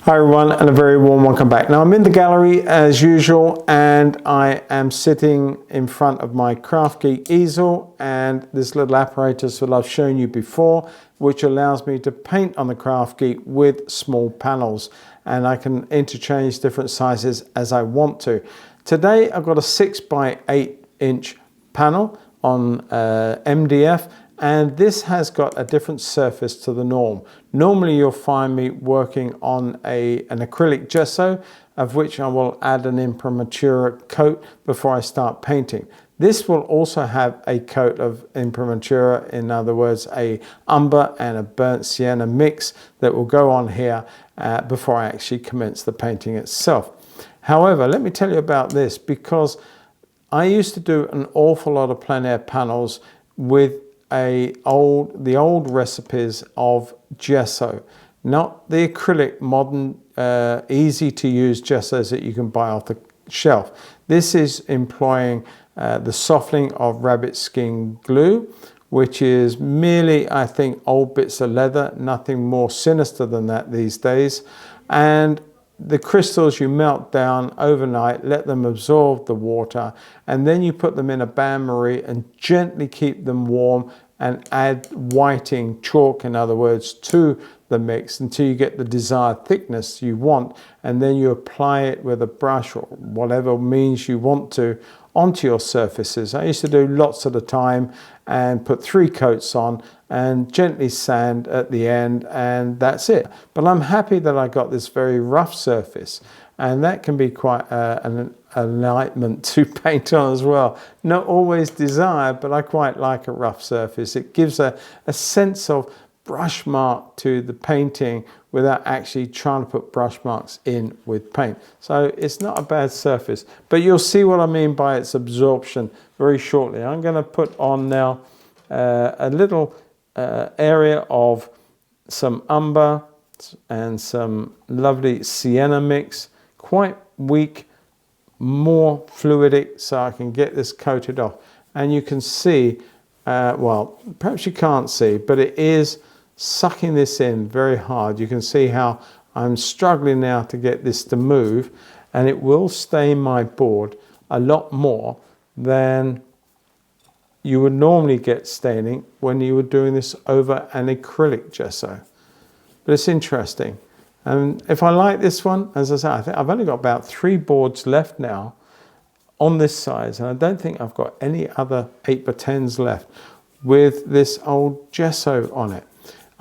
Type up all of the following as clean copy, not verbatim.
Hi everyone, and a very warm welcome back. Now I'm in the gallery as usual, and I am sitting in front of my Craft Geek easel and this little apparatus that I've shown you before, which allows me to paint on the Craft Geek with small panels, and I can interchange different sizes as I want to. Today I've got a 6 by 8 inch panel on MDF, and this has got a different surface to the norm. Normally you'll find me working on an acrylic gesso, of which I will add an imprimatura coat before I start painting. This will also have a coat of imprimatura, in other words a umber and a burnt sienna mix that will go on here before I actually commence the painting itself. However, let me tell you about this, because I used to do an awful lot of plein air panels with the old recipes of gesso, not the acrylic modern easy to use gessos that you can buy off the shelf. This is employing the softening of rabbit skin glue, which is merely, I think, old bits of leather, nothing more sinister than that these days. And the crystals you melt down overnight, let them absorb the water, and then you put them in a bain-marie and gently keep them warm and add whiting, chalk in other words, to the mix until you get the desired thickness you want, and then you apply it with a brush or whatever means you want to onto your surfaces. I used to do lots at a time and put 3 coats on and gently sand at the end, and that's it. But I'm happy that I got this very rough surface, and that can be quite an enlightenment to paint on as well. Not always desired, but I quite like a rough surface. It gives a sense of brush mark to the painting without actually trying to put brush marks in with paint. So it's not a bad surface, but you'll see what I mean by its absorption very shortly. I'm going to put on now a little area of some umber and some lovely sienna mix, quite weak, more fluidic, so I can get this coated off. And you can see, well, perhaps you can't see, but it is sucking this in very hard. You can see how I'm struggling now to get this to move, and it will stain my board a lot more than you would normally get staining when you were doing this over an acrylic gesso. But it's interesting. And if I like this one, as I say, I think I've only got about 3 boards left now on this size, and I don't think I've got any other 8x10s left with this old gesso on it.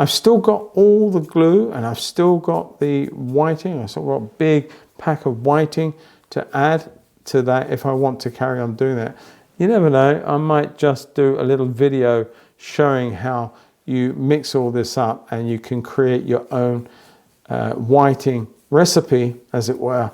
I've still got all the glue, and I've still got the whiting. I've still got a big pack of whiting to add to that if I want to carry on doing that. You never know, I might just do a little video showing how you mix all this up and you can create your own whiting recipe, as it were,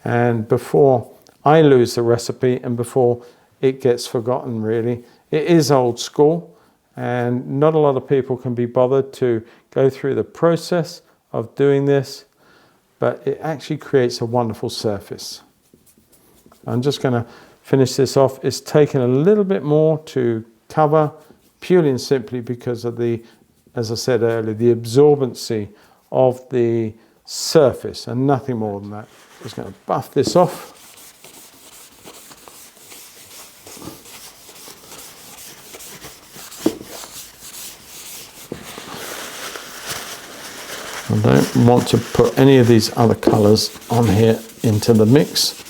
and before I lose the recipe and before it gets forgotten. Really, it is old school, and not a lot of people can be bothered to go through the process of doing this, but it actually creates a wonderful surface. I'm just going to finish this off. It's taken a little bit more to cover, purely and simply because of the, as I said earlier, the absorbency of the surface, and nothing more than that. Just going to buff this off. I don't want to put any of these other colours on here into the mix.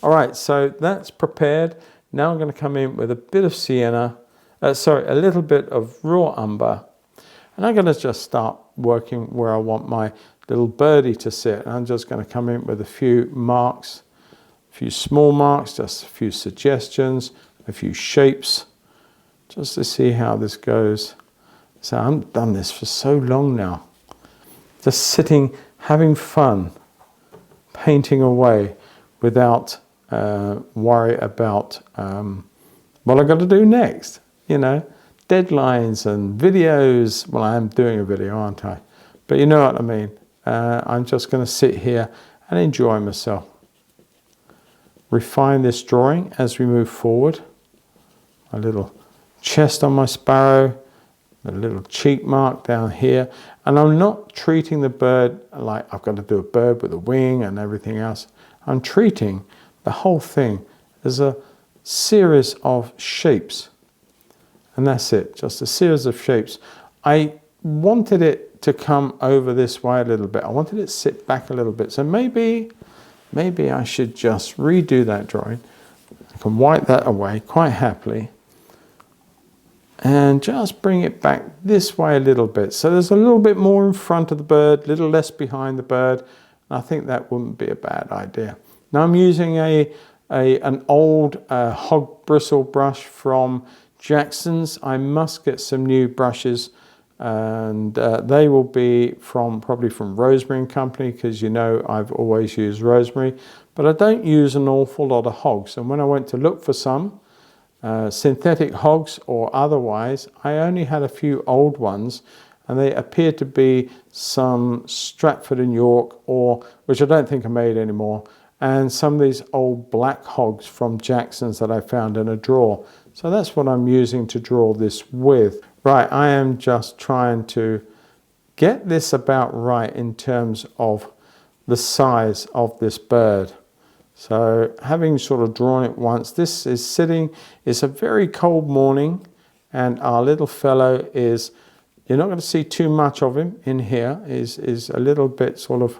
All right, so that's prepared. Now I'm going to come in with a bit of sienna, a little bit of raw umber, and I'm going to just start working where I want my little birdie to sit. I'm just going to come in with a few marks, a few small marks, just a few suggestions, a few shapes, just to see how this goes. So I haven't done this for so long now. Just sitting, having fun, painting away without worry about what I've got to do next. You know, deadlines and videos. Well, I am doing a video, aren't I? But you know what I mean. I'm just going to sit here and enjoy myself. refine this drawing as we move forward. A little chest on my sparrow, a little cheek mark down here, and I'm not treating the bird like I've got to do a bird with a wing and everything else. I'm treating the whole thing as a series of shapes, and that's it, just a series of shapes. I wanted it to come over this way a little bit. I wanted it to sit back a little bit, so maybe I should just redo that drawing. I can wipe that away quite happily and just bring it back this way a little bit. So there's a little bit more in front of the bird, a little less behind the bird. I think that wouldn't be a bad idea. Now I'm using an old hog bristle brush from Jackson's. I must get some new brushes, and they will be probably from Rosemary and Company, because you know I've always used Rosemary, but I don't use an awful lot of hogs. And when I went to look for some synthetic hogs or otherwise, I only had a few old ones, and they appeared to be some Stratford and York, which I don't think are made anymore, and some of these old black hogs from Jackson's that I found in a drawer. So that's what I'm using to draw this with. Right, I am just trying to get this about right in terms of the size of this bird. So having sort of drawn it once, this is sitting, it's a very cold morning, and our little fellow is, you're not going to see too much of him in here, is a little bit sort of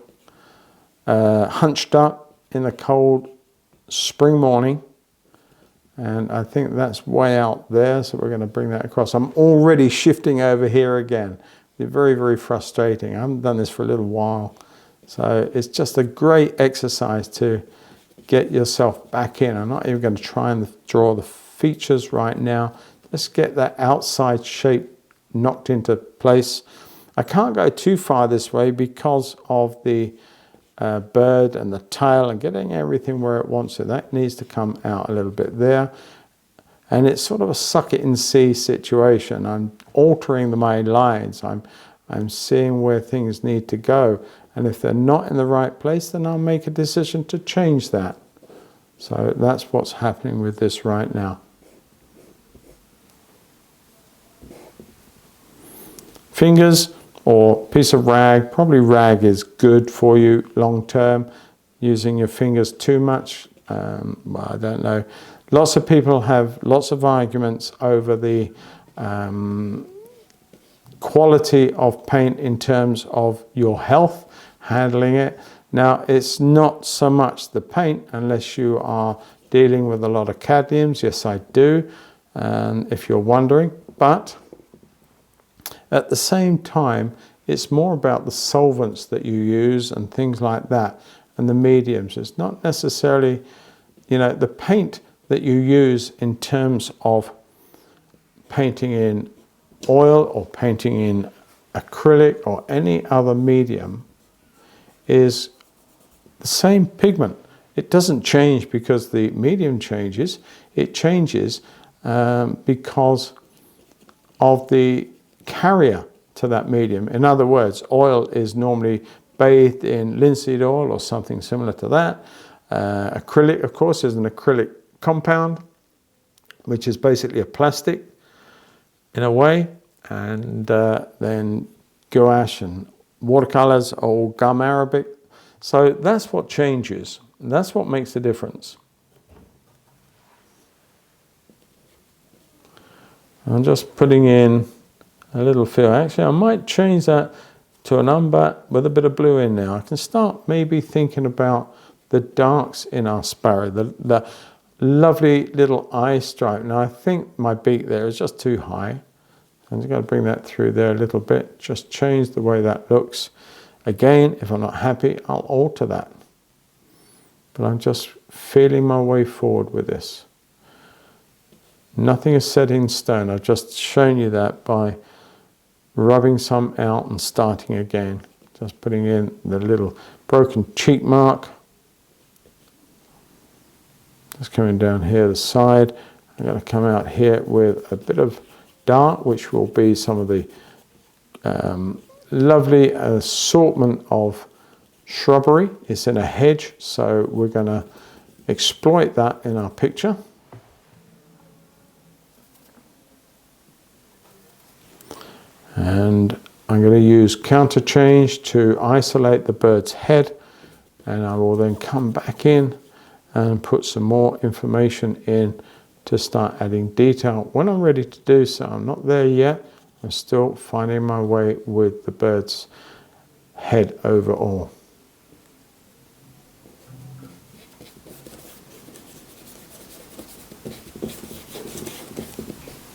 hunched up in the cold spring morning. And I think that's way out there, so we're going to bring that across. I'm already shifting over here again. It's very, very frustrating. I haven't done this for a little while. So it's just a great exercise to get yourself back in. I'm not even going to try and draw the features right now. Let's get that outside shape knocked into place. I can't go too far this way because of the bird and the tail and getting everything where it wants it. That needs to come out a little bit there. And it's sort of a suck it and see situation. I'm altering my lines. I'm seeing where things need to go. And if they're not in the right place, then I'll make a decision to change that. So that's what's happening with this right now. Fingers or piece of rag. Probably rag is good for you long term. Using your fingers too much, well, I don't know. Lots of people have lots of arguments over the quality of paint in terms of your health, handling it. Now, it's not so much the paint unless you are dealing with a lot of cadmiums. Yes, I do, if you're wondering. But at the same time, it's more about the solvents that you use and things like that, and the mediums. It's not necessarily, you know, the paint that you use in terms of painting in oil or painting in acrylic or any other medium is the same pigment. It doesn't change because the medium changes. It changes because of the carrier to that medium. In other words, oil is normally bathed in linseed oil or something similar to that. Acrylic, of course, is an acrylic compound, which is basically a plastic in a way, and then gouache and watercolors are all gum arabic. So that's what changes. That's what makes the difference. I'm just putting in a little fill. Actually, I might change that to an umber with a bit of blue in there. I can start maybe thinking about the darks in our sparrow, the lovely little eye stripe. Now, I think my beak there is just too high. I'm just going to bring that through there a little bit, just change the way that looks. Again, if I'm not happy, I'll alter that. But I'm just feeling my way forward with this. Nothing is set in stone. I've just shown you that by rubbing some out and starting again. Just putting in the little broken cheek mark. Just coming down here the side. I'm going to come out here with a bit of dark, which will be some of the lovely assortment of shrubbery. It's in a hedge, so we're going to exploit that in our picture. And I'm going to use counter change to isolate the bird's head, and I will then come back in and put some more information in to start adding detail when I'm ready to do so. I'm not there yet. I'm still finding my way with the bird's head overall.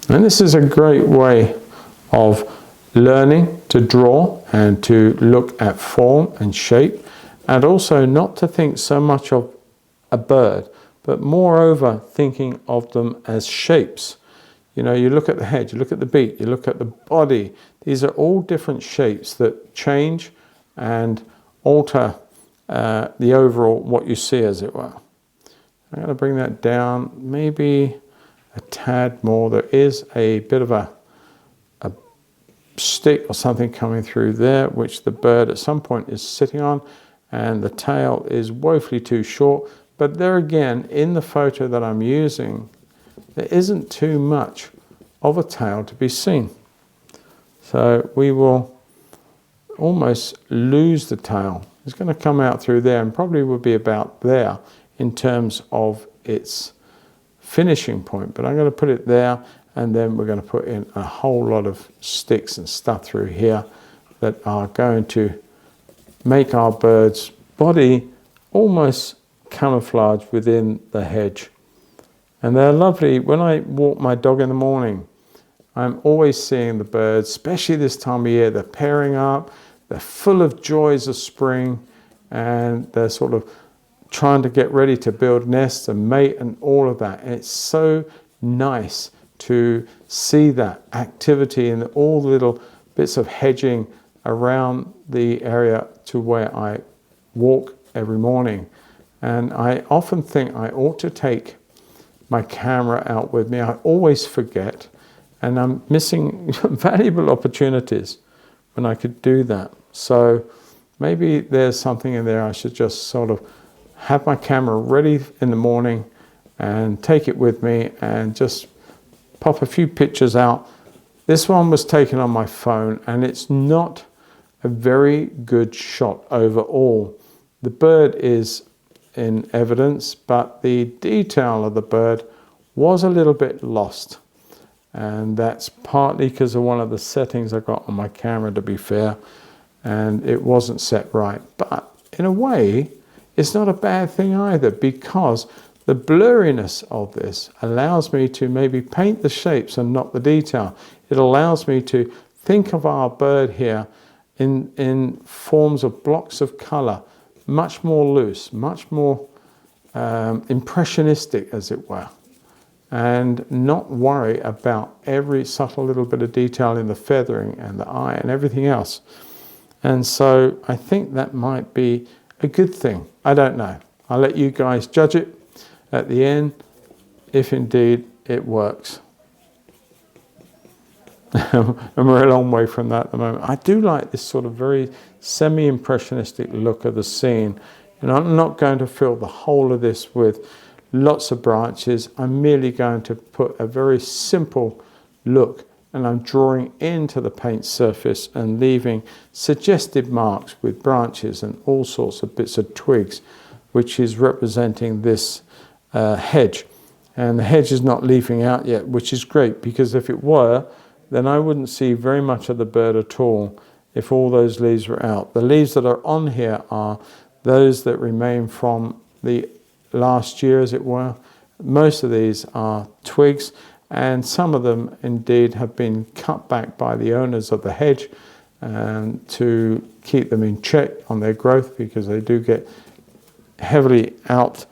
And this is a great way of learning to draw and to look at form and shape, and also not to think so much of a bird, but moreover thinking of them as shapes. You know, you look at the head, you look at the beak, you look at the body. These are all different shapes that change and alter the overall, what you see, as it were. I'm going to bring that down maybe a tad more. There is a bit of a stick or something coming through there, which the bird at some point is sitting on, and the tail is woefully too short. But there again, in the photo that I'm using, there isn't too much of a tail to be seen. So we will almost lose the tail. It's going to come out through there and probably will be about there in terms of its finishing point. But I'm going to put it there, and then we're going to put in a whole lot of sticks and stuff through here that are going to make our bird's body almost camouflage within the hedge. And they're lovely. When I walk my dog in the morning, I'm always seeing the birds, especially this time of year. They're pairing up, they're full of joys of spring, and they're sort of trying to get ready to build nests and mate and all of that. And it's so nice to see that activity and all the little bits of hedging around the area to where I walk every morning. And I often think I ought to take my camera out with me. I always forget, and I'm missing valuable opportunities when I could do that. So maybe there's something in there I should just sort of have my camera ready in the morning and take it with me and just pop a few pictures out. This one was taken on my phone, and it's not a very good shot overall. The bird is in evidence, but the detail of the bird was a little bit lost. And that's partly because of one of the settings I got on my camera, to be fair, and it wasn't set right. But in a way, it's not a bad thing either, because the blurriness of this allows me to maybe paint the shapes and not the detail. It allows me to think of our bird here in forms of blocks of color, much more loose, much more impressionistic, as it were, and not worry about every subtle little bit of detail in the feathering and the eye and everything else. And so I think that might be a good thing. I don't know. I'll let you guys judge it at the end, if indeed it works. And we're a long way from that at the moment. I do like this sort of very semi-impressionistic look of the scene. And I'm not going to fill the whole of this with lots of branches. I'm merely going to put a very simple look, and I'm drawing into the paint surface and leaving suggestive marks with branches and all sorts of bits of twigs, which is representing this hedge. And the hedge is not leafing out yet, which is great, because if it were, then I wouldn't see very much of the bird at all if all those leaves were out. The leaves that are on here are those that remain from the last year, as it were. Most of these are twigs, and some of them indeed have been cut back by the owners of the hedge to keep them in check on their growth, because they do get heavily out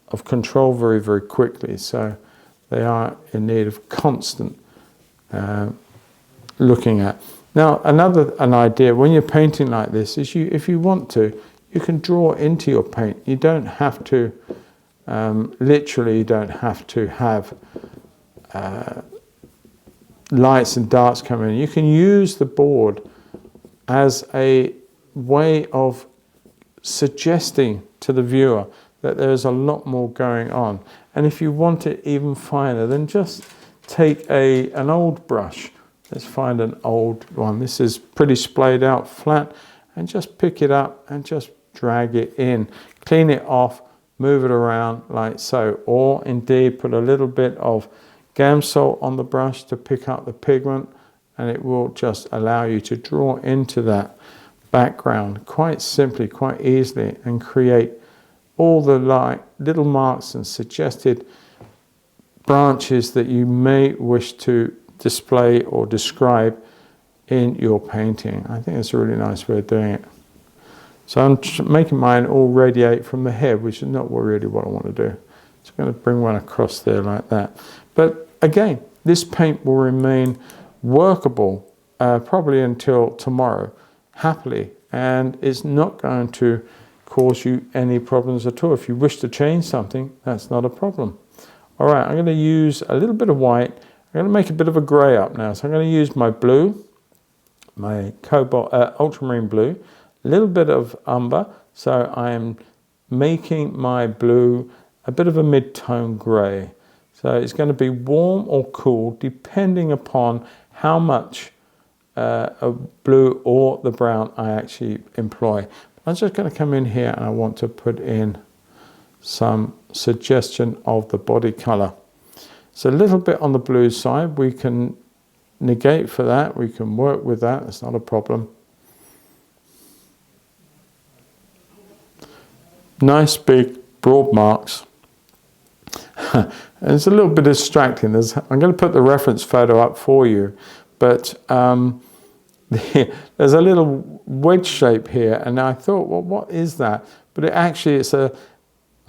of control very, very quickly. So they are in need of constant looking at. Now, an idea when you're painting like this is if you want to, you can draw into your paint. You don't have to, literally, you don't have to have lights and darks coming in. You can use the board as a way of suggesting to the viewer that there's a lot more going on. And if you want it even finer, then just take an old brush. Let's find an old one. This is pretty splayed out flat, and just pick it up and just drag it in. Clean it off, move it around like so, or indeed put a little bit of Gamsol on the brush to pick up the pigment, and it will just allow you to draw into that background quite simply, quite easily, and create all the little marks and suggested branches that you may wish to display or describe in your painting. I think it's a really nice way of doing it. So I'm making mine all radiate from the head, which is not really what I want to do. So I'm going to bring one across there like that. But again, this paint will remain workable probably until tomorrow, happily, and it's not going to cause you any problems at all. If you wish to change something, that's not a problem. All right, I'm going to use a little bit of white. I'm going to make a bit of a grey up now. So I'm going to use my blue, my cobalt, ultramarine blue, a little bit of umber. So I am making my blue a bit of a mid-tone grey. So it's going to be warm or cool depending upon how much of blue or the brown I actually employ. I'm just going to come in here and I want to put in some suggestion of the body colour. So a little bit on the blue side, we can negate for that, we can work with that, it's not a problem. Nice big broad marks. And it's a little bit distracting. I'm going to put the reference photo up for you, but there's a little wedge shape here, and I thought, well, what is that? But I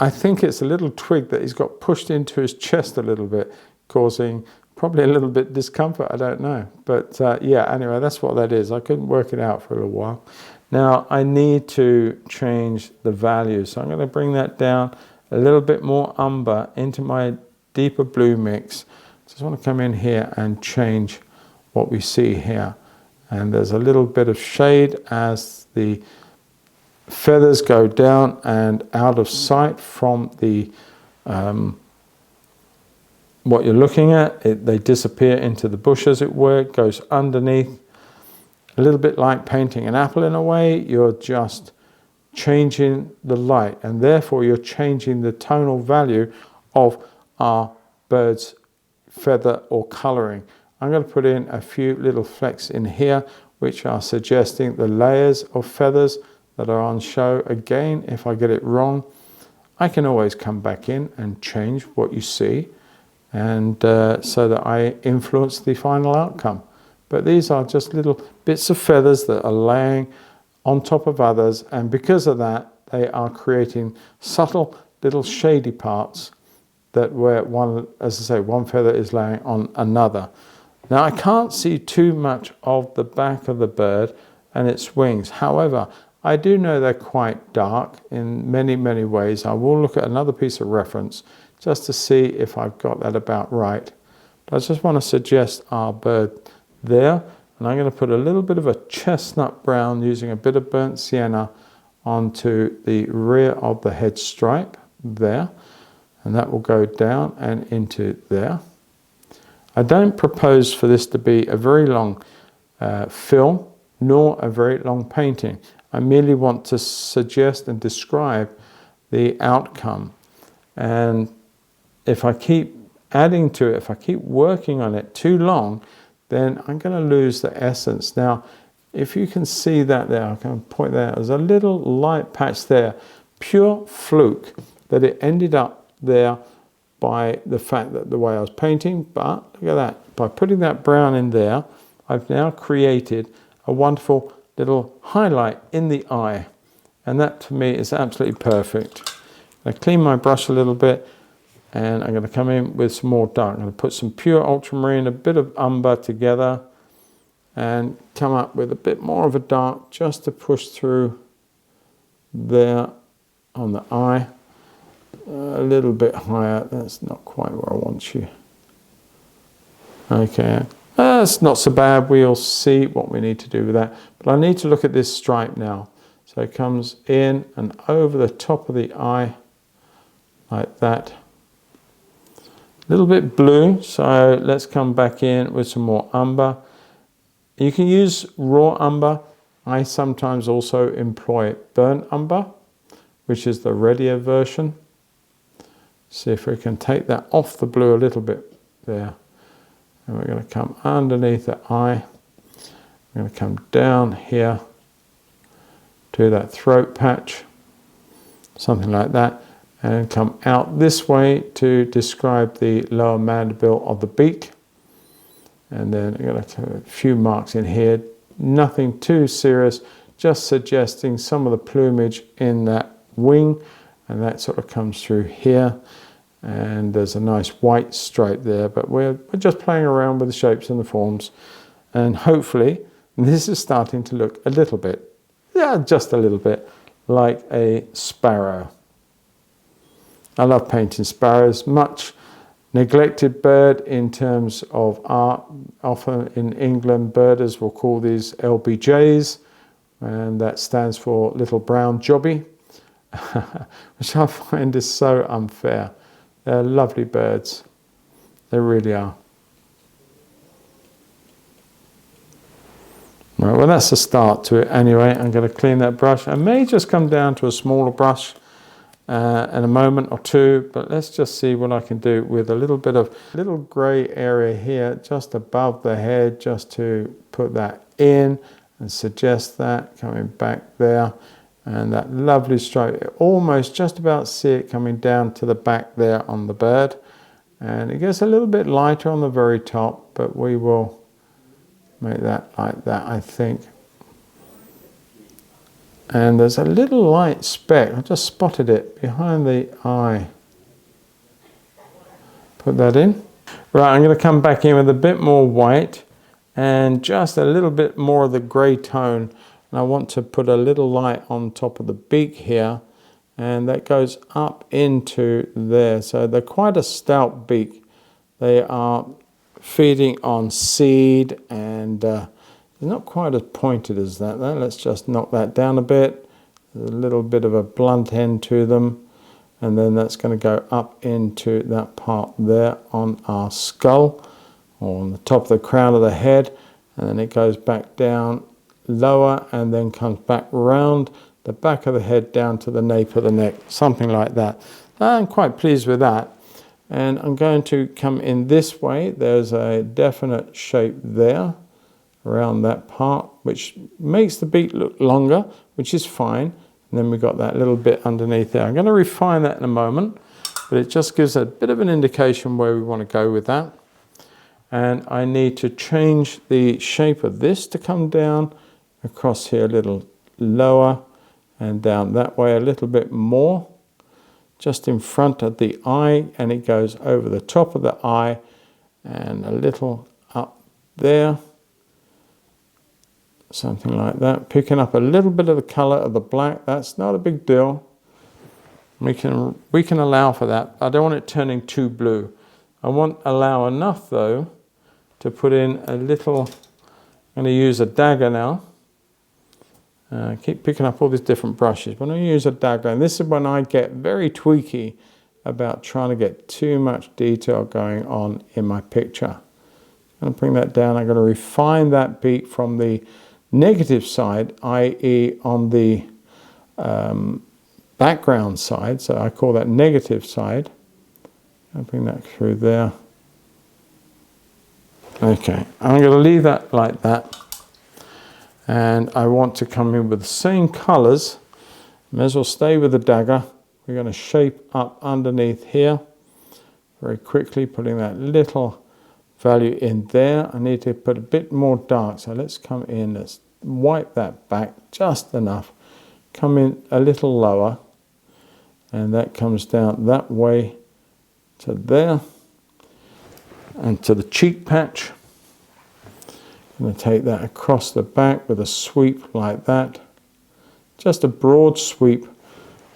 think it's a little twig that he's got pushed into his chest a little bit, causing probably a little bit discomfort, I don't know. But yeah, anyway, that's what that is. I couldn't work it out for a little while. Now I need to change the value, so I'm going to bring that down a little bit more umber into my deeper blue mix. Just want to come in here and change what we see here. And there's a little bit of shade as the feathers go down and out of sight from the what you're looking at. They disappear into the bush, as it were. It goes underneath. A little bit like painting an apple in a way. You're just changing the light, and therefore you're changing the tonal value of our bird's feather or colouring. I'm going to put in a few little flecks in here which are suggesting the layers of feathers that are on show. Again, if I get it wrong, I can always come back in and change what you see, and so that I influence the final outcome. But these are just little bits of feathers that are laying on top of others, and because of that they are creating subtle little shady parts that where one, as I say, one feather is laying on another. Now I can't see too much of the back of the bird and its wings. However, I do know they're quite dark in many, many ways. I will look at another piece of reference just to see if I've got that about right. But I just want to suggest our bird there. And I'm going to put a little bit of a chestnut brown using a bit of burnt sienna onto the rear of the head stripe there. And that will go down and into there. I don't propose for this to be a very long film, nor a very long painting. I merely want to suggest and describe the outcome. And if I keep adding to it, if I keep working on it too long, then I'm going to lose the essence. Now, if you can see that there, I can point there, there's a little light patch there, pure fluke that it ended up there by the fact that the way I was painting. But look at that, by putting that brown in there, I've now created a wonderful little highlight in the eye, and that to me is absolutely perfect. I clean my brush a little bit, and I'm going to come in with some more dark. I'm going to put some pure ultramarine, a bit of umber together, and come up with a bit more of a dark just to push through there on the eye. A little bit higher, that's not quite where I want you. Okay, that's not so bad. We'll see what we need to do with that. But I need to look at this stripe now. So it comes in and over the top of the eye, like that. A little bit blue, so let's come back in with some more umber. You can use raw umber. I sometimes also employ burnt umber, which is the readier version. See if we can take that off the blue a little bit there. And we're going to come underneath the eye. We're going to come down here to that throat patch, something like that, and come out this way to describe the lower mandible of the beak. And then I'm going to have a few marks in here, nothing too serious, just suggesting some of the plumage in that wing, and that sort of comes through here. And there's a nice white stripe there, but we're just playing around with the shapes and the forms, and hopefully this is starting to look a little bit, yeah, just a little bit like a sparrow. I love painting sparrows, much neglected bird in terms of art. Often in England, birders will call these LBJs, and that stands for little brown jobby, which I find is so unfair. They're lovely birds. They really are. Right, well, that's the start to it anyway. I'm going to clean that brush. I may just come down to a smaller brush in a moment or two, but let's just see what I can do with a little bit of little grey area here just above the head, just to put that in and suggest that coming back there. And that lovely stripe, almost just about see it coming down to the back there on the bird. And it gets a little bit lighter on the very top, but we will make that like that, I think. And there's a little light speck, I just spotted it behind the eye. Put that in. Right, I'm going to come back in with a bit more white and just a little bit more of the grey tone. And I want to put a little light on top of the beak here, and that goes up into there. So they're quite a stout beak. They are feeding on seed, and they're not quite as pointed as that though. Let's just knock that down a bit. There's a little bit of a blunt end to them, and then that's going to go up into that part there on our skull, or on the top of the crown of the head, and then it goes back down lower and then comes back round the back of the head down to the nape of the neck, something like that. I'm quite pleased with that. And I'm going to come in this way. There's a definite shape there around that part, which makes the beak look longer, which is fine. And then we've got that little bit underneath there. I'm going to refine that in a moment, but it just gives a bit of an indication where we want to go with that. And I need to change the shape of this to come down across here a little lower and down that way a little bit more, just in front of the eye, and it goes over the top of the eye and a little up there, something like that, picking up a little bit of the color of the black. That's not a big deal. We can allow for that. I don't want it turning too blue. I want allow enough though to put in a little. I'm going to use a dagger now. Keep picking up all these different brushes, but I'm going to use a dagger, and this is when I get very tweaky about trying to get too much detail going on in my picture. I'm going to bring that down. I'm going to refine that beak from the negative side, i.e. on the background side, so I call that negative side. I'll bring that through there. Okay, I'm going to leave that like that. And I want to come in with the same colors. May as well stay with the dagger. We're going to shape up underneath here very quickly, putting that little value in there. I need to put a bit more dark, so let's come in, let's wipe that back just enough, come in a little lower, and that comes down that way to there and to the cheek patch. I'm going to take that across the back with a sweep like that, just a broad sweep,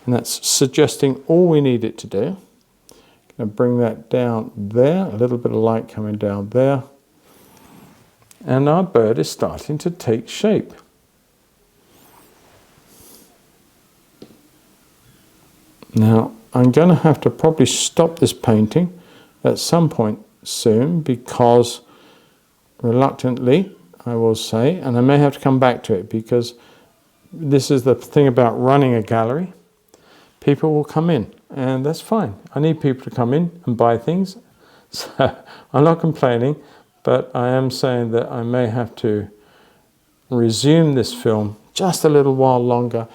and that's suggesting all we need it to do. I'm going to bring that down there, a little bit of light coming down there, and our bird is starting to take shape. Now I'm going to have to probably stop this painting at some point soon, because reluctantly I will say, and I may have to come back to it, because this is the thing about running a gallery. People will come in, and that's fine. I need people to come in and buy things. So I'm not complaining, but I am saying that I may have to resume this film just a little while longer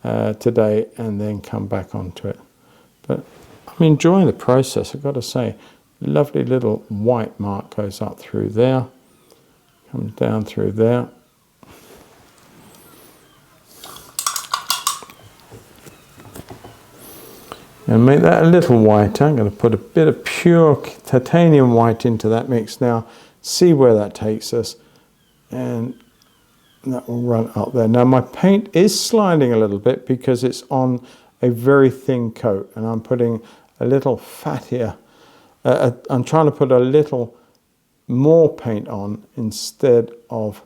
today and then come back onto it. But I'm enjoying the process, I've got to say. Lovely little white mark goes up through there, comes down through there. And make that a little whiter. I'm going to put a bit of pure titanium white into that mix now. See where that takes us. And that will run up there. Now my paint is sliding a little bit because it's on a very thin coat. And I'm putting a little fattier. I'm trying to put a little more paint on instead of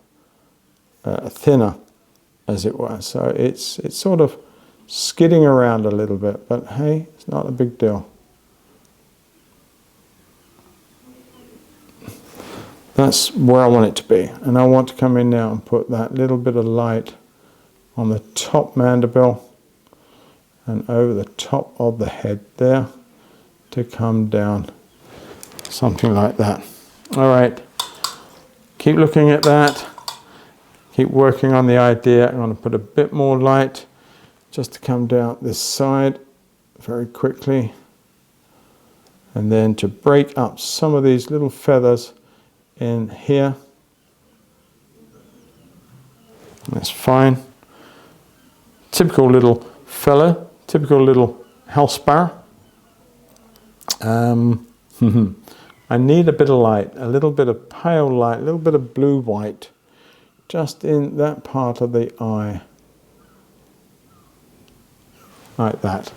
thinner, as it were. So it's sort of skidding around a little bit, but hey, it's not a big deal. That's where I want it to be, and I want to come in now and put that little bit of light on the top mandible and over the top of the head there to come down, something like that. All right, keep looking at that, keep working on the idea. I'm going to put a bit more light just to come down this side very quickly, and then to break up some of these little feathers in here. That's fine. Typical little fellow, typical little house sparrow. I need a bit of light, a little bit of pale light, a little bit of blue-white, just in that part of the eye. Like that.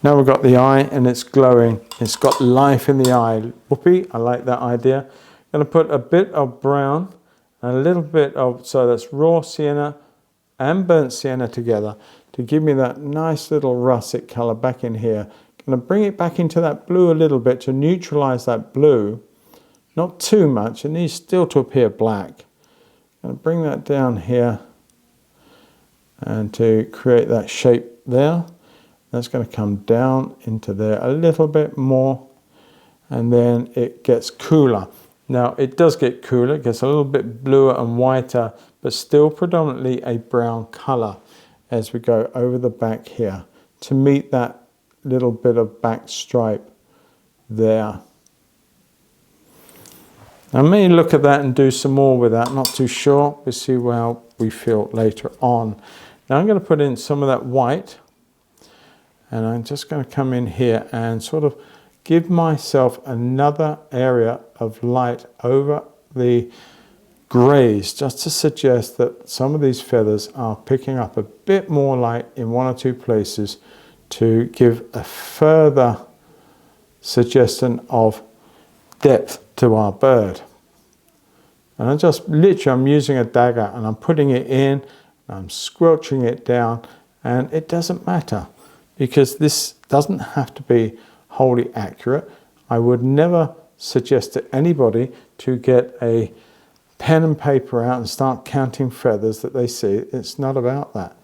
Now we've got the eye and it's glowing. It's got life in the eye. Whoopee, I like that idea. I'm going to put a bit of brown and a little bit of, so that's raw sienna and burnt sienna together to give me that nice little russet colour back in here. I'm going to bring it back into that blue a little bit to neutralise that blue. Not too much, it needs still to appear black. I'm going to bring that down here and to create that shape there. That's going to come down into there a little bit more, and then it gets cooler. Now it does get cooler, it gets a little bit bluer and whiter, but still predominantly a brown colour as we go over the back here to meet that little bit of back stripe there. I may look at that and do some more with that, not too sure. We'll see how we feel later on. Now I'm going to put in some of that white. And I'm just going to come in here and sort of give myself another area of light over the greys, just to suggest that some of these feathers are picking up a bit more light in one or two places to give a further suggestion of depth to our bird. And I just literally, I'm using a dagger and I'm putting it in, I'm squelching it down, and it doesn't matter, because this doesn't have to be wholly accurate. I would never suggest to anybody to get a pen and paper out and start counting feathers that they see. It's not about that.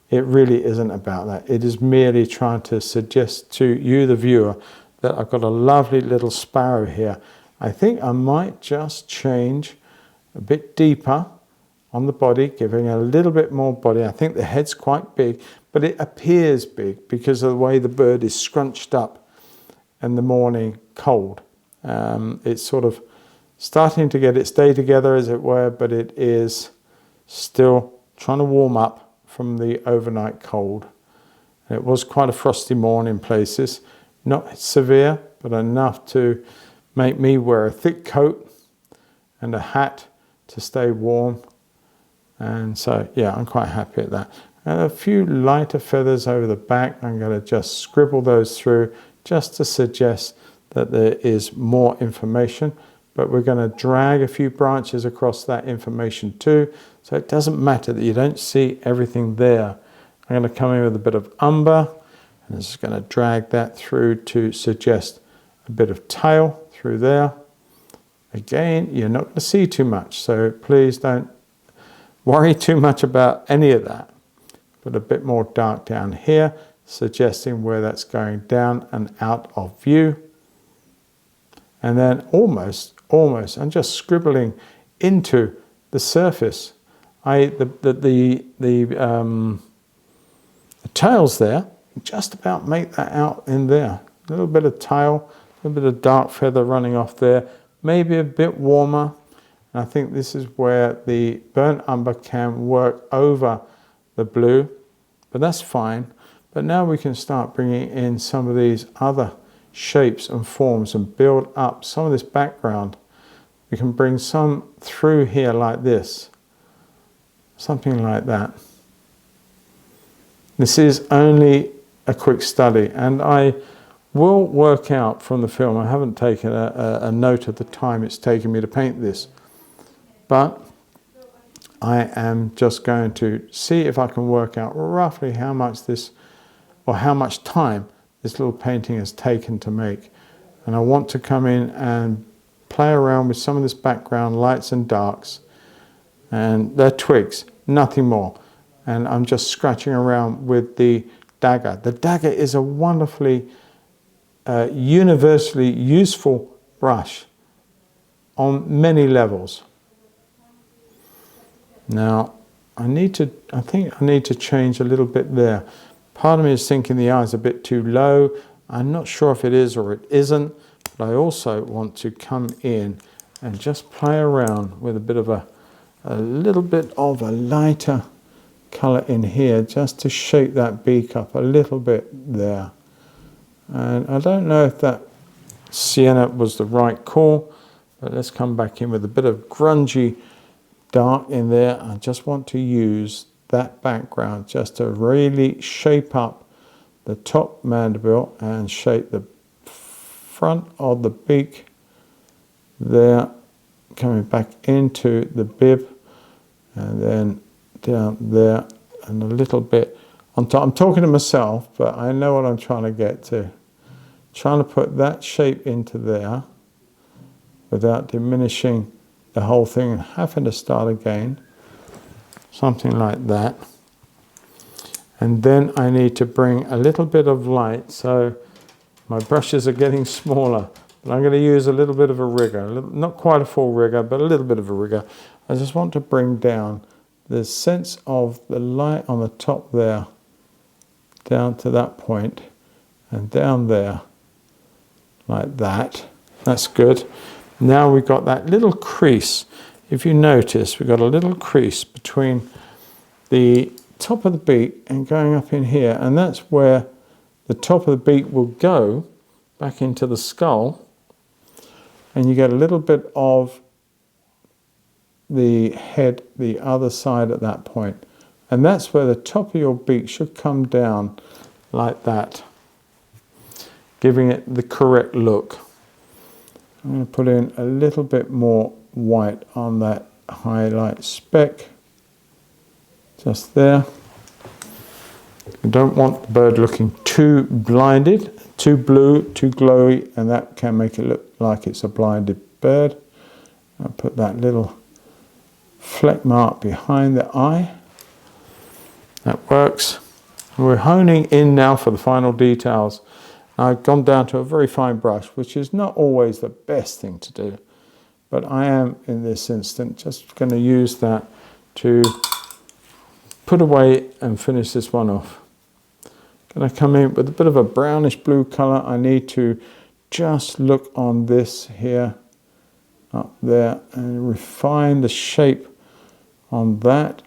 It really isn't about that. It is merely trying to suggest to you, the viewer, that I've got a lovely little sparrow here. I think I might just change a bit deeper on the body, giving a little bit more body. I think the head's quite big, but it appears big because of the way the bird is scrunched up in the morning cold. It's sort of starting to get its day together, as it were, but it is still trying to warm up from the overnight cold. It was quite a frosty morning in places, not severe, but enough to make me wear a thick coat and a hat to stay warm. And so, yeah, I'm quite happy at that. And a few lighter feathers over the back, I'm going to just scribble those through just to suggest that there is more information. But we're going to drag a few branches across that information too, so it doesn't matter that you don't see everything there. I'm going to come in with a bit of umber And I'm just going to drag that through to suggest a bit of tail through there. Again, you're not going to see too much, so please don't worry too much about any of that. Put a bit more dark down here, suggesting where that's going down and out of view. And then almost, I'm just scribbling into the surface. The tails there, just about make that out in there. A little bit of tail, a little bit of dark feather running off there, maybe a bit warmer. And I think this is where the burnt umber can work over the blue, but that's fine. But now we can start bringing in some of these other shapes and forms and build up some of this background. We can bring some through here like this, something like that. This is only a quick study, and I will work out from the film. I haven't taken a note of the time it's taken me to paint this, but I am just going to see if I can work out roughly how much this, or how much time this little painting has taken to make. And I want to come in and play around with some of this background lights and darks, and they're twigs, nothing more. And I'm just scratching around with the dagger. The dagger is a wonderfully universally useful brush on many levels. Now I think I need to change a little bit there. Part of me is thinking the eye's a bit too low. I'm not sure if it is or it isn't, but I also want to come in and just play around with a bit of a little bit of a lighter colour in here, just to shape that beak up a little bit there. And I don't know if that sienna was the right call, but let's come back in with a bit of grungy dark in there. I just want to use that background just to really shape up the top mandible and shape the front of the beak there, coming back into the bib, and then down there and a little bit on top. I'm talking to myself, but I know what I'm trying to get to. Trying to put that shape into there without diminishing the whole thing and having to start again. Something like that. And then I need to bring a little bit of light. So my brushes are getting smaller, but I'm going to use a little bit of a rigger, not quite a full rigger, but a little bit of a rigger. I just want to bring down the sense of the light on the top there, down to that point, and down there, like that. That's good. Now we've got that little crease. If you notice, we've got a little crease between the top of the beak and going up in here, and that's where the top of the beak will go back into the skull, and you get a little bit of the head the other side at that point, and that's where the top of your beak should come down like that, giving it the correct look. I'm going to put in a little bit more white on that highlight speck, just there. You don't want the bird looking too blinded, too blue, too glowy, and that can make it look like it's a blinded bird. I'll put that little fleck mark behind the eye. That works. We're honing in now for the final details. I've gone down to a very fine brush, which is not always the best thing to do, but I am in this instant just going to use that to put away and finish this one off. Going to come in with a bit of a brownish blue colour. I need to just look on this here, up there, and refine the shape on that,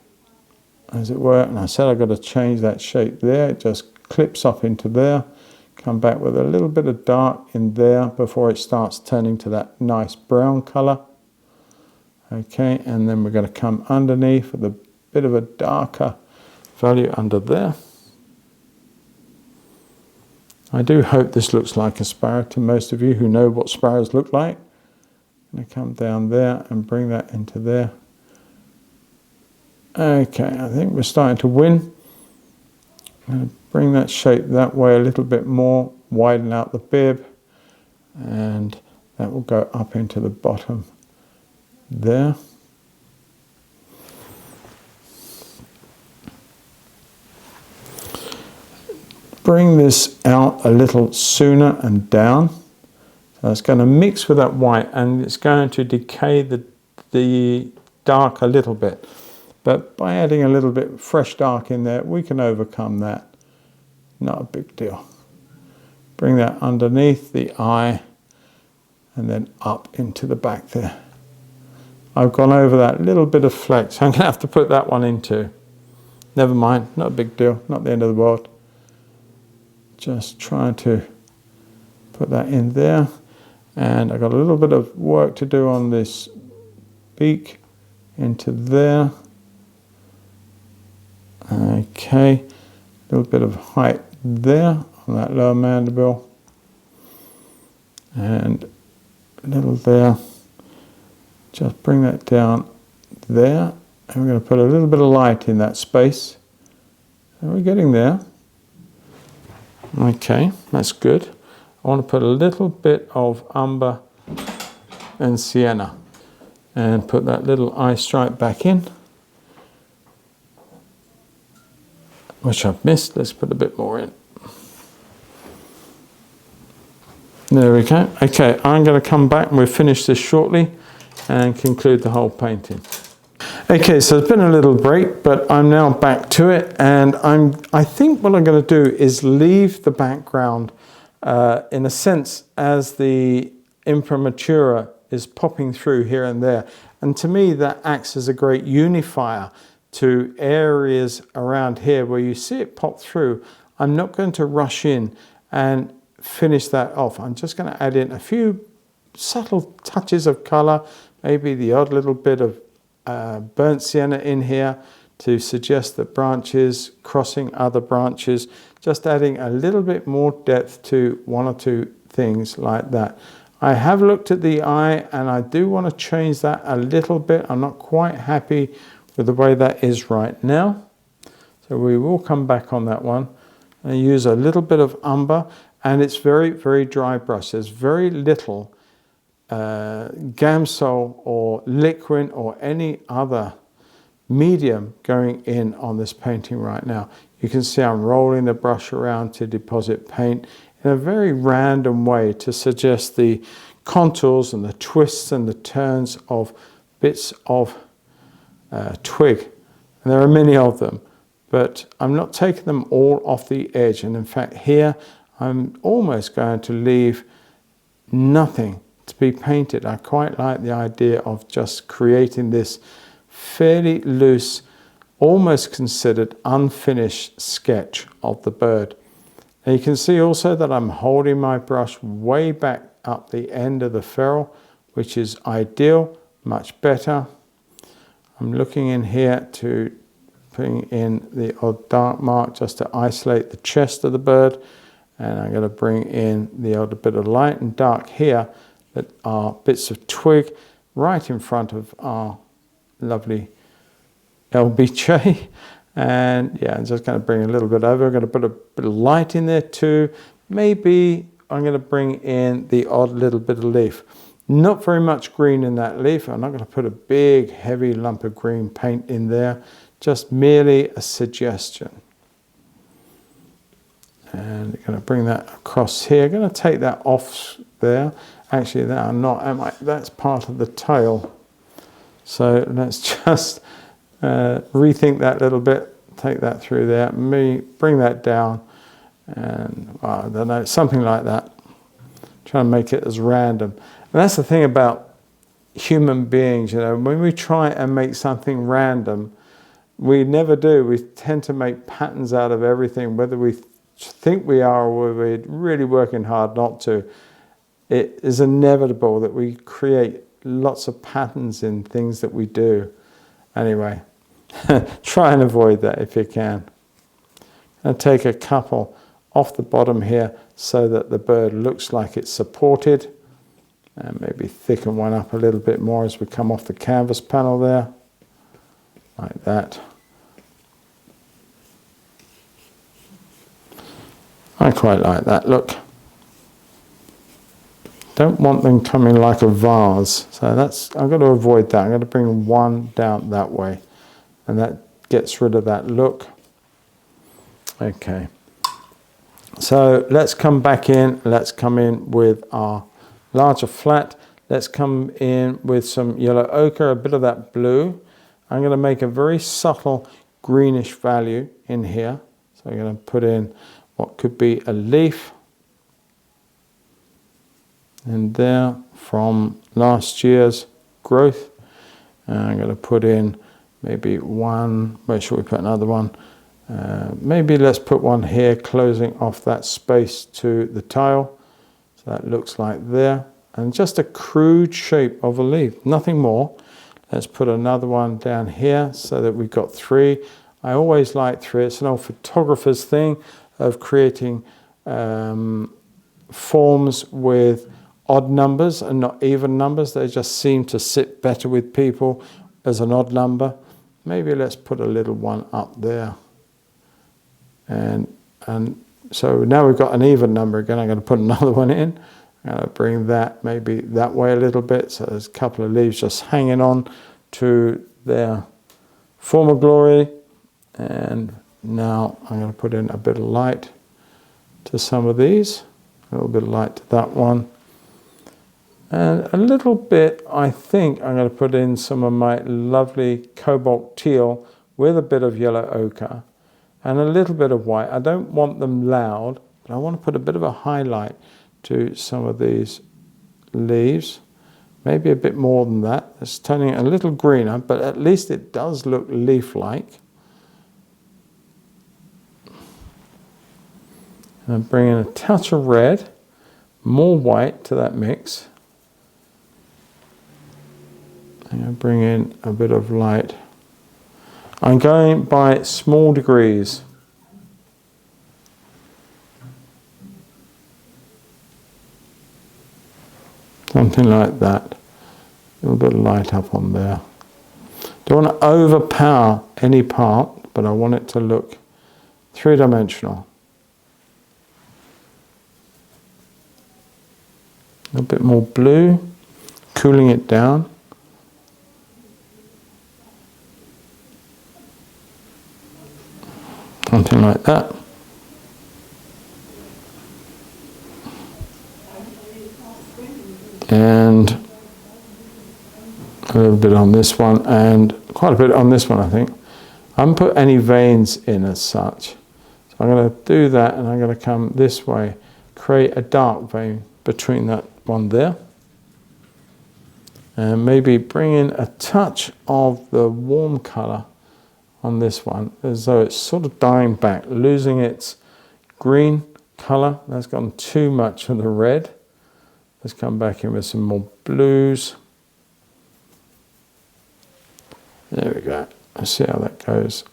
as it were. And I said I've got to change that shape there. It just clips up into there. Come back with a little bit of dark in there before it starts turning to that nice brown colour. Okay, and then we're going to come underneath with a bit of a darker value under there. I do hope this looks like a sparrow to most of you who know what sparrows look like. I'm going to come down there and bring that into there. Okay, I think we're starting to win. I'm going to bring that shape that way a little bit more, widen out the bib, and that will go up into the bottom there. Bring this out a little sooner and down. So it's going to mix with that white, and it's going to decay the dark a little bit. But by adding a little bit fresh dark in there, we can overcome that. Not a big deal. Bring that underneath the eye and then up into the back there. I've gone over that little bit of flex. I'm going to have to put that one in too. Never mind, not a big deal, not the end of the world. Just trying to put that in there. And I've got a little bit of work to do on this beak into there. Okay, a little bit of height there on that lower mandible. And a little there. Just bring that down there. And we're going to put a little bit of light in that space. And we're getting there. Okay, that's good. I want to put a little bit of umber and sienna and put that little eye stripe back in, which I've missed. Let's put a bit more in. There we go. Okay, I'm going to come back and we'll finish this shortly and conclude the whole painting. Okay, so it's been a little break, but I'm now back to it, and I think what I'm going to do is leave the background in a sense as the imprimatura is popping through here and there. And to me, that acts as a great unifier to areas around here where you see it pop through. I'm not going to rush in and finish that off. I'm just going to add in a few subtle touches of color, maybe the odd little bit of burnt sienna in here to suggest that branches crossing other branches, just adding a little bit more depth to one or two things like that. I have looked at the eye and I do want to change that a little bit. I'm not quite happy with the way that is right now. So we will come back on that one and use a little bit of umber, and it's very, very dry brush. There's very little Gamsol or liquid or any other medium going in on this painting right now. You can see I'm rolling the brush around to deposit paint in a very random way to suggest the contours and the twists and the turns of bits of twig. And there are many of them, but I'm not taking them all off the edge. And in fact here I'm almost going to leave nothing to be painted. I quite like the idea of just creating this fairly loose, almost considered unfinished sketch of the bird. And you can see also that I'm holding my brush way back up the end of the ferrule, which is ideal, much better. I'm looking in here to bring in the odd dark mark just to isolate the chest of the bird, and I'm going to bring in the odd bit of light and dark here that are bits of twig right in front of our lovely LBJ. And yeah, I'm just going to bring a little bit over. I'm going to put a bit of light in there too. Maybe I'm going to bring in the odd little bit of leaf. Not very much green in that leaf. I'm not going to put a big heavy lump of green paint in there. Just merely a suggestion. And I'm going to bring that across here. I'm going to take that off there. Actually, that I'm not. That's part of the tail. So let's just rethink that a little bit. Take that through there. Bring that down, and I don't know, something like that. Try and make it as random. And that's the thing about human beings. You know, when we try and make something random, we never do. We tend to make patterns out of everything, whether we think we are or we're really working hard not to. It is inevitable that we create lots of patterns in things that we do. Anyway, try and avoid that if you can. And take a couple off the bottom here so that the bird looks like it's supported. And maybe thicken one up a little bit more as we come off the canvas panel there. Like that. I quite like that look. Don't want them coming like a vase, so that's, I've got to avoid that. I'm going to bring one down that way, and that gets rid of that look. Okay, so let's come back in. Let's come in with our larger flat. Let's come in with some yellow ochre, a bit of that blue. I'm going to make a very subtle greenish value in here. So I'm going to put in what could be a leaf. And there from last year's growth. And I'm going to put in maybe one, where should we put another one? Maybe let's put one here closing off that space to the tile. So that looks like there. And just a crude shape of a leaf, nothing more. Let's put another one down here so that we've got three. I always like three. It's an old photographer's thing of creating forms with odd numbers and not even numbers. They just seem to sit better with people as an odd number. Maybe let's put a little one up there. And so now we've got an even number again. I'm going to put another one in. I'm going to bring that maybe that way a little bit. So there's a couple of leaves just hanging on to their former glory. And now I'm going to put in a bit of light to some of these. A little bit of light to that one. And a little bit, I think I'm going to put in some of my lovely cobalt teal with a bit of yellow ochre and a little bit of white. I don't want them loud, but I want to put a bit of a highlight to some of these leaves. Maybe a bit more than that. It's turning it a little greener, but at least it does look leaf-like. And I'm bringing a touch of red, more white to that mix. I'm going to bring in a bit of light. I'm going by small degrees. Something like that. A little bit of light up on there. Don't want to overpower any part, but I want it to look three-dimensional. A bit more blue, cooling it down. Something like that. And a little bit on this one, and quite a bit on this one, I think. I haven't put any veins in as such. So I'm going to do that, and I'm going to come this way, create a dark vein between that one there. And maybe bring in a touch of the warm colour on this one, as though it's sort of dying back, losing its green colour. That's gone too much of the red. Let's come back in with some more blues. There we go. Let's see how that goes.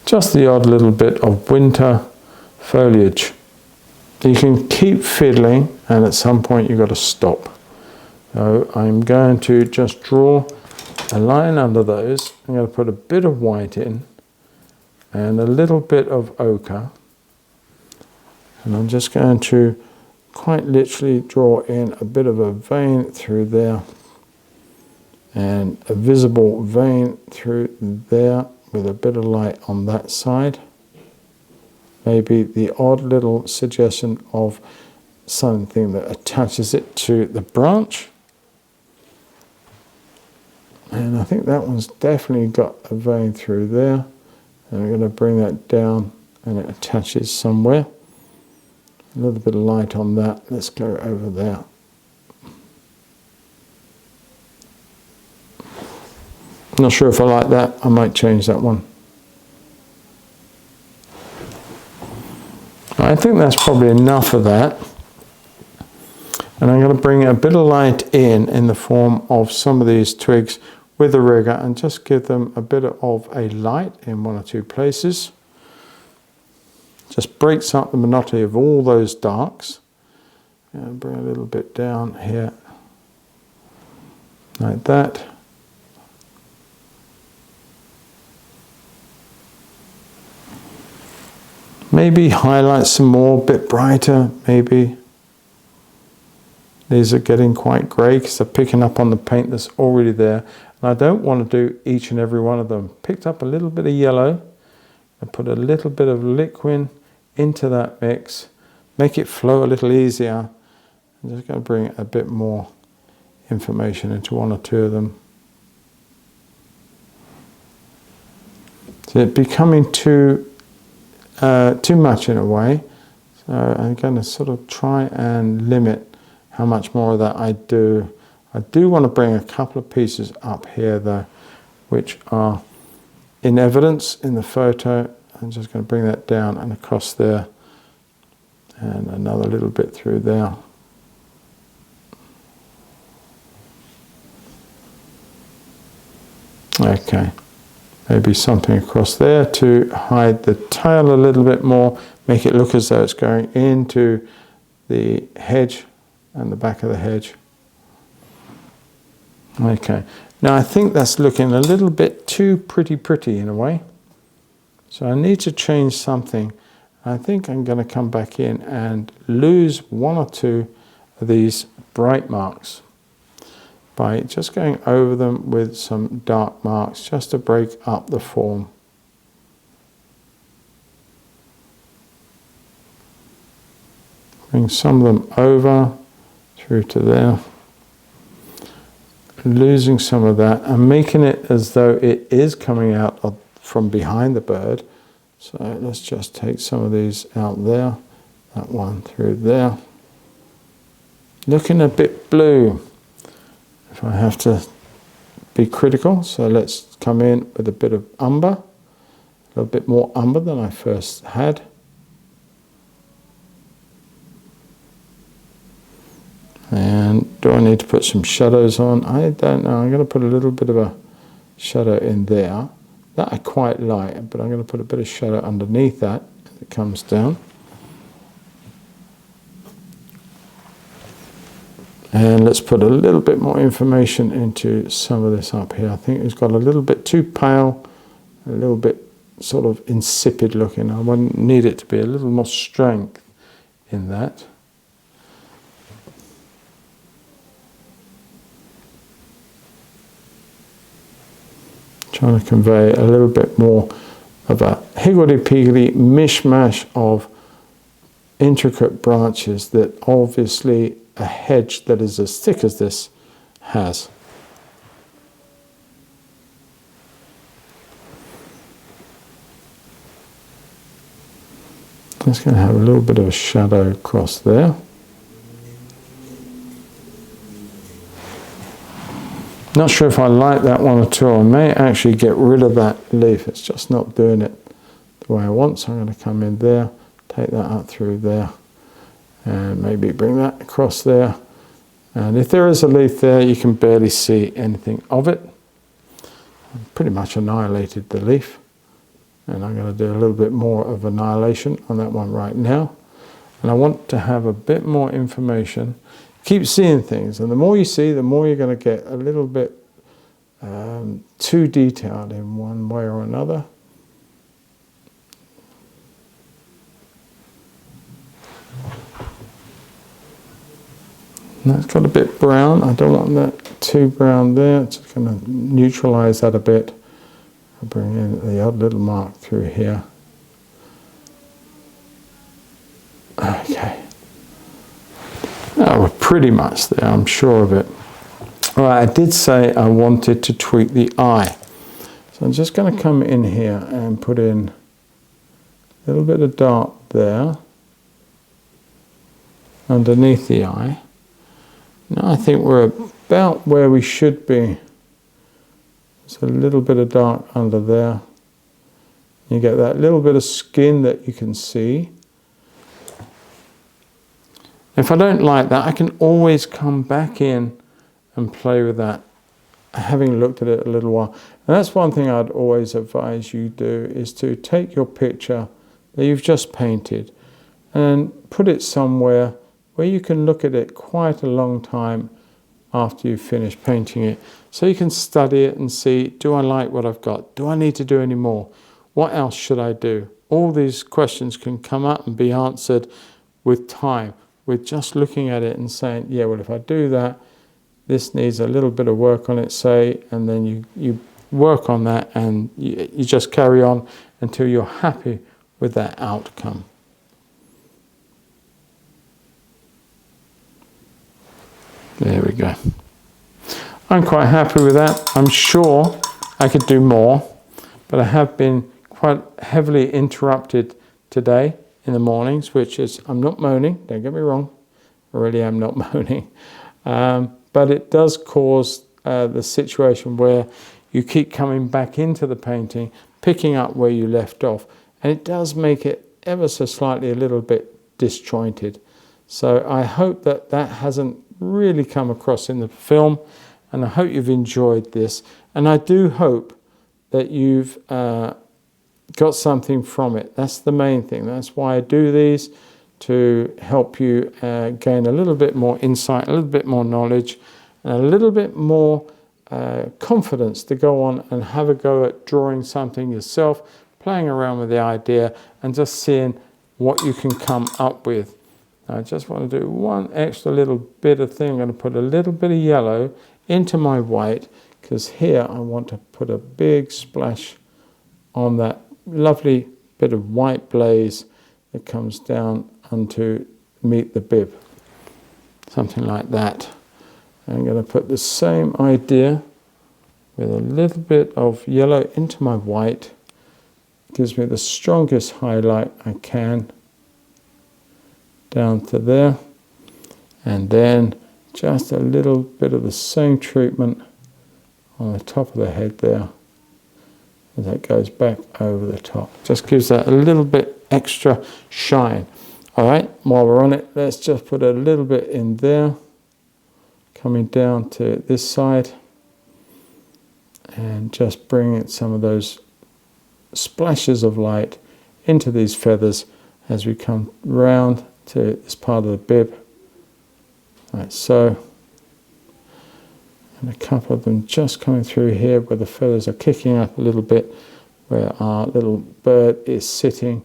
Just the odd little bit of winter foliage. You can keep fiddling, and at some point you've got to stop. So I'm going to just draw a line under those. I'm going to put a bit of white in and a little bit of ochre. And I'm just going to quite literally draw in a bit of a vein through there and a visible vein through there with a bit of light on that side. Maybe the odd little suggestion of something that attaches it to the branch. And I think that one's definitely got a vein through there. And I'm going to bring that down and it attaches somewhere. A little bit of light on that. Let's go over there. Not sure if I like that. I might change that one. I think that's probably enough of that. And I'm going to bring a bit of light in the form of some of these twigs with the rigger and just give them a bit of a light in one or two places. Just breaks up the monotony of all those darks. And bring a little bit down here, like that. Maybe highlight some more, a bit brighter, maybe. These are getting quite grey because they're picking up on the paint that's already there. And I don't want to do each and every one of them. Picked up a little bit of yellow and put a little bit of liquid into that mix. Make it flow a little easier. I'm just going to bring a bit more information into one or two of them. So it's becoming too much in a way. So I'm going to sort of try and limit how much more of that I do. I do want to bring a couple of pieces up here though, which are in evidence in the photo. I'm just going to bring that down and across there, and another little bit through there. Okay, maybe something across there to hide the tail a little bit more, make it look as though it's going into the hedge and the back of the hedge. Okay, now I think that's looking a little bit too pretty in a way. So I need to change something. I think I'm going to come back in and lose one or two of these bright marks by just going over them with some dark marks just to break up the form. Bring some of them over through to there. Losing some of that and making it as though it is coming out from behind the bird. So let's just take some of these out there, that one through there. Looking a bit blue, if I have to be critical. So let's come in with a bit of umber, a little bit more umber than I first had. And do I need to put some shadows on? I don't know. I'm going to put a little bit of a shadow in there. That I quite like, but I'm going to put a bit of shadow underneath that as it comes down. And let's put a little bit more information into some of this up here. I think it's got a little bit too pale, a little bit sort of insipid looking. I wouldn't need it to be a little more strength in that. Trying to convey a little bit more of a higgledy-piggledy mishmash of intricate branches that obviously a hedge that is as thick as this has. Just going to have a little bit of a shadow across there. Not sure if I like that one at all. I may actually get rid of that leaf. It's just not doing it the way I want. So I'm going to come in there, take that up through there, and maybe bring that across there. And if there is a leaf there, you can barely see anything of it. I've pretty much annihilated the leaf. And I'm going to do a little bit more of annihilation on that one right now. And I want to have a bit more information. Keep seeing things, and the more you see, the more you're going to get a little bit too detailed in one way or another. And that's got a bit brown. I don't want that too brown there. It's just going to neutralize that a bit. I'll bring in the odd little mark through here. Okay. Oh, we're pretty much there, I'm sure of it. All right, I did say I wanted to tweak the eye. So I'm just going to come in here and put in a little bit of dark there underneath the eye. Now I think we're about where we should be. There's a little bit of dark under there. You get that little bit of skin that you can see. If I don't like that, I can always come back in and play with that, having looked at it a little while. And that's one thing I'd always advise you do, is to take your picture that you've just painted and put it somewhere where you can look at it quite a long time after you've finished painting it. So you can study it and see, do I like what I've got? Do I need to do any more? What else should I do? all these questions can come up and be answered with time, with just looking at it and saying, yeah, well, if I do that, this needs a little bit of work on it, say, and then you work on that, and you just carry on until you're happy with that outcome. There we go. I'm quite happy with that. I'm sure I could do more, but I have been quite heavily interrupted today in the mornings, which is, I'm not moaning, don't get me wrong, I really am not moaning, but it does cause the situation where you keep coming back into the painting, picking up where you left off, and it does make it ever so slightly a little bit disjointed. So I hope that that hasn't really come across in the film, and I hope you've enjoyed this, and I do hope that you've got something from it. That's the main thing. That's why I do these, to help you gain a little bit more insight, a little bit more knowledge, and a little bit more confidence to go on and have a go at drawing something yourself, playing around with the idea and just seeing what you can come up with. Now, I just want to do one extra little bit of thing. I'm going to put a little bit of yellow into my white, because here I want to put a big splash on that lovely bit of white blaze that comes down onto meet the bib. Something like that. I'm going to put the same idea with a little bit of yellow into my white. Gives me the strongest highlight I can down to there, and then just a little bit of the same treatment on the top of the head there as that goes back over the top. Just gives that a little bit extra shine. All right, while we're on it, let's just put a little bit in there, coming down to this side, and just bringing some of those splashes of light into these feathers as we come round to this part of the bib, like so, and a couple of them just coming through here where the feathers are kicking up a little bit, where our little bird is sitting,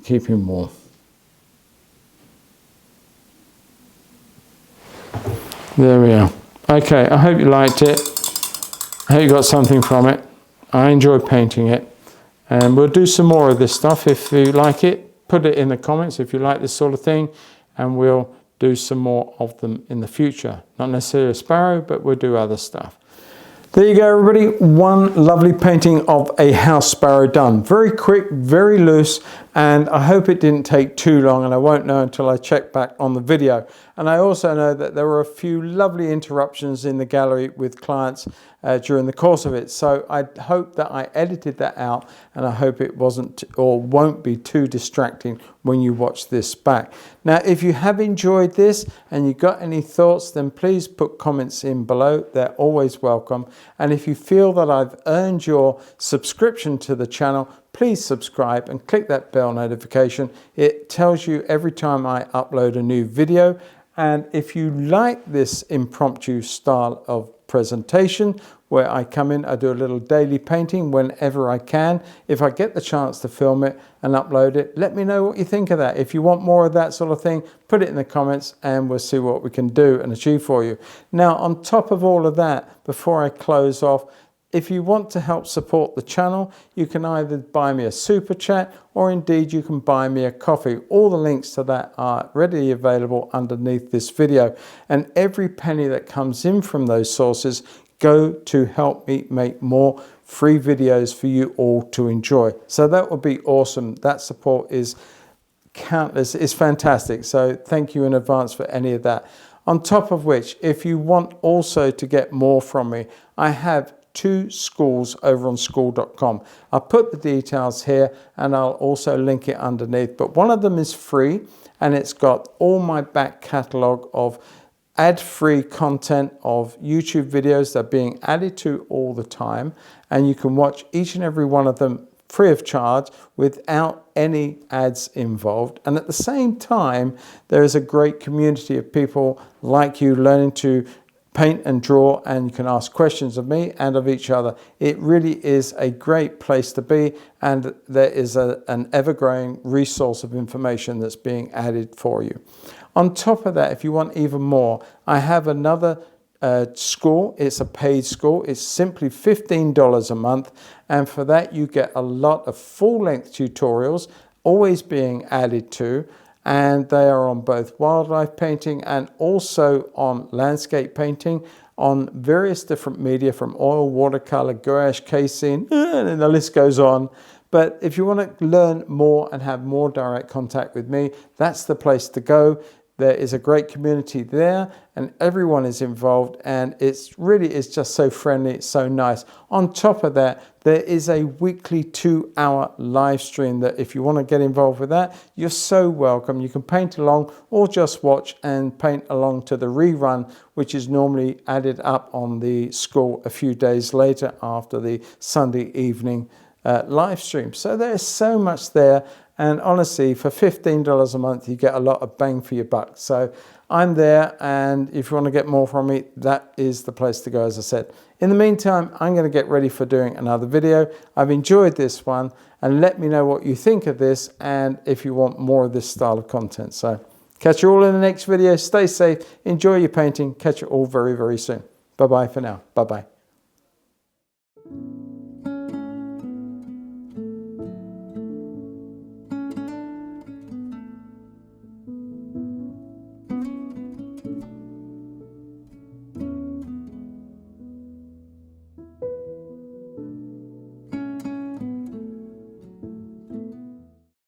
keeping warm. There we are. Okay, I hope you liked it. I hope you got something from it. I enjoy painting it, and we'll do some more of this stuff. If you like it, put it in the comments if you like this sort of thing, and we'll do some more of them in the future. Not necessarily a sparrow, but we'll do other stuff. There you go, everybody. One lovely painting of a house sparrow done. Very quick, very loose, and I hope it didn't take too long, and I won't know until I check back on the video. And I also know that there were a few lovely interruptions in the gallery with clients during the course of it. So I hope that I edited that out, and I hope it wasn't or won't be too distracting when you watch this back. Now, if you have enjoyed this and you got any thoughts, then please put comments in below. They're always welcome. And if you feel that I've earned your subscription to the channel, please subscribe and click that bell notification. It tells you every time I upload a new video. And if you like this impromptu style of presentation, where I come in, I do a little daily painting whenever I can. If I get the chance to film it and upload it, let me know what you think of that. If you want more of that sort of thing, put it in the comments and we'll see what we can do and achieve for you. Now, on top of all of that, before I close off, if you want to help support the channel, you can either buy me a super chat, or indeed you can buy me a coffee. All the links to that are readily available underneath this video. And every penny that comes in from those sources go to help me make more free videos for you all to enjoy. So that would be awesome. That support is countless. It's fantastic. So thank you in advance for any of that. On top of which, if you want also to get more from me, I have 2 schools over on school.com. I'll put the details here and I'll also link it underneath, but one of them is free and it's got all my back catalogue of ad-free content of YouTube videos that are being added to all the time, and you can watch each and every one of them free of charge without any ads involved. And at the same time, there is a great community of people like you learning to paint and draw, and you can ask questions of me and of each other. It really is a great place to be, and there is an ever-growing resource of information that's being added for you. On top of that, if you want even more, I have another school. It's a paid school. It's simply $15 a month, and for that you get a lot of full-length tutorials always being added to, and they are on both wildlife painting and also on landscape painting, on various different media, from oil, watercolor, gouache, casein, and the list goes on. But if you want to learn more and have more direct contact with me, that's the place to go. There is a great community there, and everyone is involved, and it's really is just so friendly, it's so nice. On top of that, there is a weekly 2-hour live stream that if you want to get involved with that, you're so welcome. You can paint along or just watch and paint along to the rerun, which is normally added up on the school a few days later after the Sunday evening live stream. So there's so much there. And honestly, for $15 a month, you get a lot of bang for your buck. So I'm there, and if you want to get more from me, that is the place to go, as I said. In the meantime, I'm going to get ready for doing another video. I've enjoyed this one, and let me know what you think of this and if you want more of this style of content. So catch you all in the next video. Stay safe, enjoy your painting. Catch you all very, very soon. Bye-bye for now. Bye-bye.